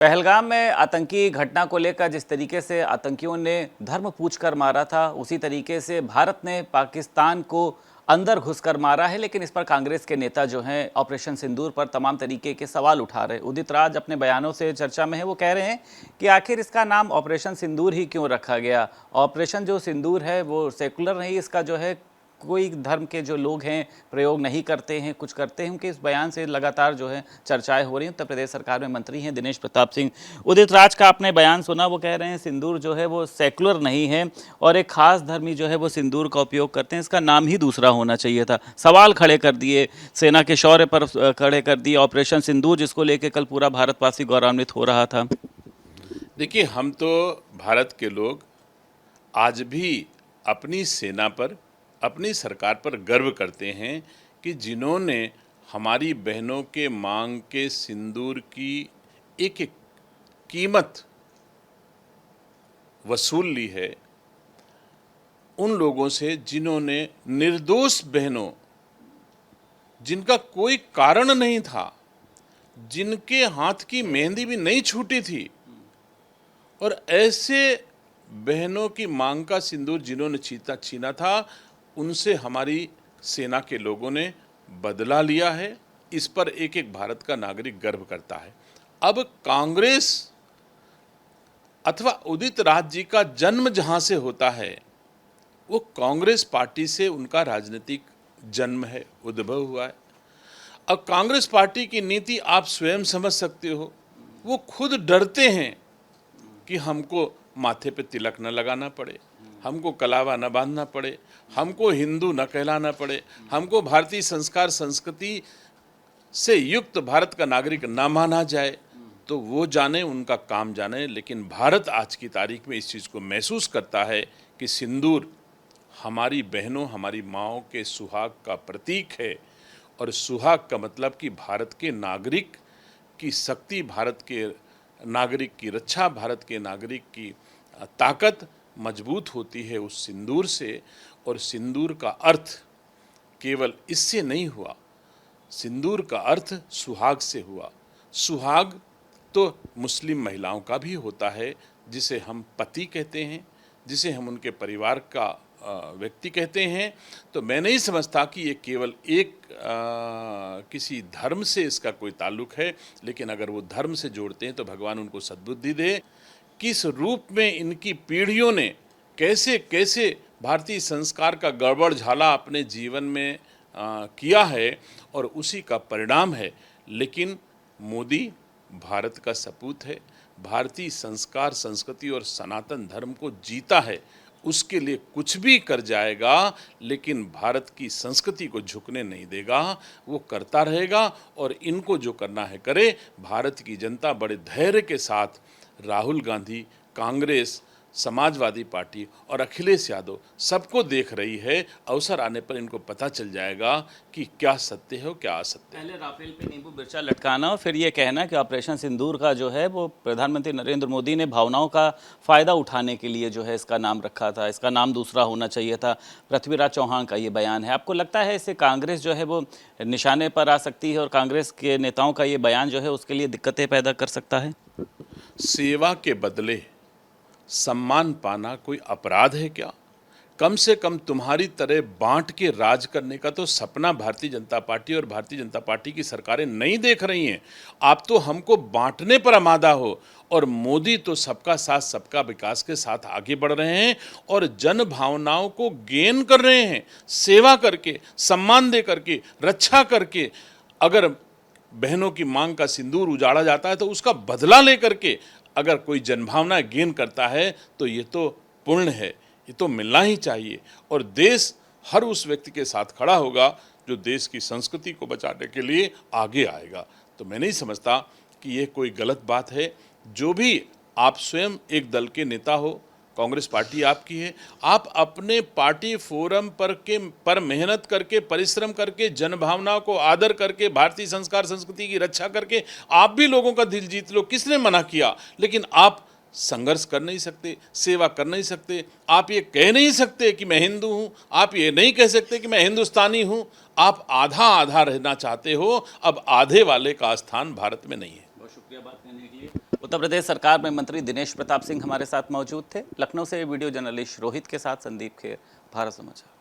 पहलगाम में आतंकी घटना को लेकर जिस तरीके से आतंकियों ने धर्म पूछकर मारा था, उसी तरीके से भारत ने पाकिस्तान को अंदर घुसकर मारा है। लेकिन इस पर कांग्रेस के नेता जो हैं ऑपरेशन सिंदूर पर तमाम तरीके के सवाल उठा रहे हैं। उदित राज अपने बयानों से चर्चा में है। वो कह रहे हैं कि आखिर इसका नाम ऑपरेशन सिंदूर ही क्यों रखा गया। ऑपरेशन जो सिंदूर है वो सेकुलर नहीं, इसका जो है कोई धर्म के जो लोग हैं प्रयोग नहीं करते हैं, कुछ करते हैं। उनके इस बयान से लगातार जो है चर्चाएं हो रही हैं। उत्तर प्रदेश सरकार में मंत्री हैं दिनेश प्रताप सिंह। उदित राज का आपने बयान सुना, वो कह रहे हैं सिंदूर जो है वो सेकुलर नहीं है और एक खास धर्मी जो है वो सिंदूर का उपयोग करते हैं, इसका नाम ही दूसरा होना चाहिए था। सवाल खड़े कर दिए, सेना के शौर्य पर खड़े कर दिए। ऑपरेशन सिंदूर जिसको लेकर कल पूरा भारतवासी गौरवान्वित हो रहा था। देखिए, हम तो भारत के लोग आज भी अपनी सेना पर, अपनी सरकार पर गर्व करते हैं कि जिन्होंने हमारी बहनों के मांग के सिंदूर की एक एक कीमत वसूल ली है। उन लोगों से जिन्होंने निर्दोष बहनों, जिनका कोई कारण नहीं था, जिनके हाथ की मेहंदी भी नहीं छूटी थी, और ऐसे बहनों की मांग का सिंदूर जिन्होंने छीना था, उनसे हमारी सेना के लोगों ने बदला लिया है। इस पर एक एक भारत का नागरिक गर्व करता है। अब कांग्रेस अथवा उदित राज जी का जन्म जहां से होता है, वो कांग्रेस पार्टी से उनका राजनीतिक जन्म है, उद्भव हुआ है। अब कांग्रेस पार्टी की नीति आप स्वयं समझ सकते हो। वो खुद डरते हैं कि हमको माथे पे तिलक न लगाना पड़े, हमको कलावा न बांधना पड़े, हमको हिंदू न कहलाना पड़े, हमको भारतीय संस्कार संस्कृति से युक्त भारत का नागरिक ना माना जाए। तो वो जाने, उनका काम जाने। लेकिन भारत आज की तारीख में इस चीज़ को महसूस करता है कि सिंदूर हमारी बहनों, हमारी माँओं के सुहाग का प्रतीक है। और सुहाग का मतलब कि भारत के नागरिक की शक्ति, भारत के नागरिक की रक्षा, भारत के नागरिक की ताकत मजबूत होती है उस सिंदूर से। और सिंदूर का अर्थ केवल इससे नहीं हुआ, सिंदूर का अर्थ सुहाग से हुआ। सुहाग तो मुस्लिम महिलाओं का भी होता है, जिसे हम पति कहते हैं, जिसे हम उनके परिवार का व्यक्ति कहते हैं। तो मैं नहीं समझता कि ये केवल एक किसी धर्म से इसका कोई ताल्लुक है। लेकिन अगर वो धर्म से जोड़ते हैं तो भगवान उनको सद्बुद्धि दे। किस रूप में इनकी पीढ़ियों ने कैसे कैसे भारतीय संस्कार का गड़बड़ झाला अपने जीवन में किया है, और उसी का परिणाम है। लेकिन मोदी भारत का सपूत है, भारतीय संस्कार संस्कृति और सनातन धर्म को जीता है, उसके लिए कुछ भी कर जाएगा। लेकिन भारत की संस्कृति को झुकने नहीं देगा, वो करता रहेगा। और इनको जो करना है करे। भारत की जनता बड़े धैर्य के साथ राहुल गांधी, कांग्रेस, समाजवादी पार्टी और अखिलेश यादव सबको देख रही है। अवसर आने पर इनको पता चल जाएगा कि क्या सत्य है और क्या असत्य है। पहले राफेल पे नींबू मिर्चा लटकाना और फिर ये कहना कि ऑपरेशन सिंदूर का जो है वो प्रधानमंत्री नरेंद्र मोदी ने भावनाओं का फ़ायदा उठाने के लिए जो है इसका नाम रखा था, इसका नाम दूसरा होना चाहिए था। पृथ्वीराज चौहान का ये बयान है। आपको लगता है इससे कांग्रेस जो है वो निशाने पर आ सकती है और कांग्रेस के नेताओं का ये बयान जो है उसके लिए दिक्कतें पैदा कर सकता है? सेवा के बदले सम्मान पाना कोई अपराध है क्या? कम से कम तुम्हारी तरह बांट के राज करने का तो सपना भारतीय जनता पार्टी और भारतीय जनता पार्टी की सरकारें नहीं देख रही हैं। आप तो हमको बांटने पर आमादा हो। और मोदी तो सबका साथ सबका विकास के साथ आगे बढ़ रहे हैं और जन भावनाओं को गेन कर रहे हैं, सेवा करके, सम्मान दे करके, रक्षा करके। अगर बहनों की मांग का सिंदूर उजाड़ा जाता है तो उसका बदला लेकर के अगर कोई जनभावना गेन करता है तो ये तो पुण्य है, ये तो मिलना ही चाहिए। और देश हर उस व्यक्ति के साथ खड़ा होगा जो देश की संस्कृति को बचाने के लिए आगे आएगा। तो मैं नहीं समझता कि ये कोई गलत बात है। जो भी आप स्वयं एक दल के नेता हो, कांग्रेस पार्टी आपकी है, आप अपने पार्टी फोरम पर मेहनत करके, परिश्रम करके, जनभावना को आदर करके, भारतीय संस्कार संस्कृति की रक्षा करके आप भी लोगों का दिल जीत लो। किसने मना किया? लेकिन आप संघर्ष कर नहीं सकते, सेवा कर नहीं सकते। आप ये कह नहीं सकते कि मैं हिंदू हूँ, आप ये नहीं कह सकते कि मैं हिंदुस्तानी हूँ। आप आधा आधा रहना चाहते हो। अब आधे वाले का स्थान भारत में नहीं है। बहुत शुक्रिया बात करने के लिए। उत्तर प्रदेश सरकार में मंत्री दिनेश प्रताप सिंह हमारे साथ मौजूद थे। लखनऊ से वीडियो जर्नलिस्ट रोहित के साथ संदीप खेर, भारत समाचार।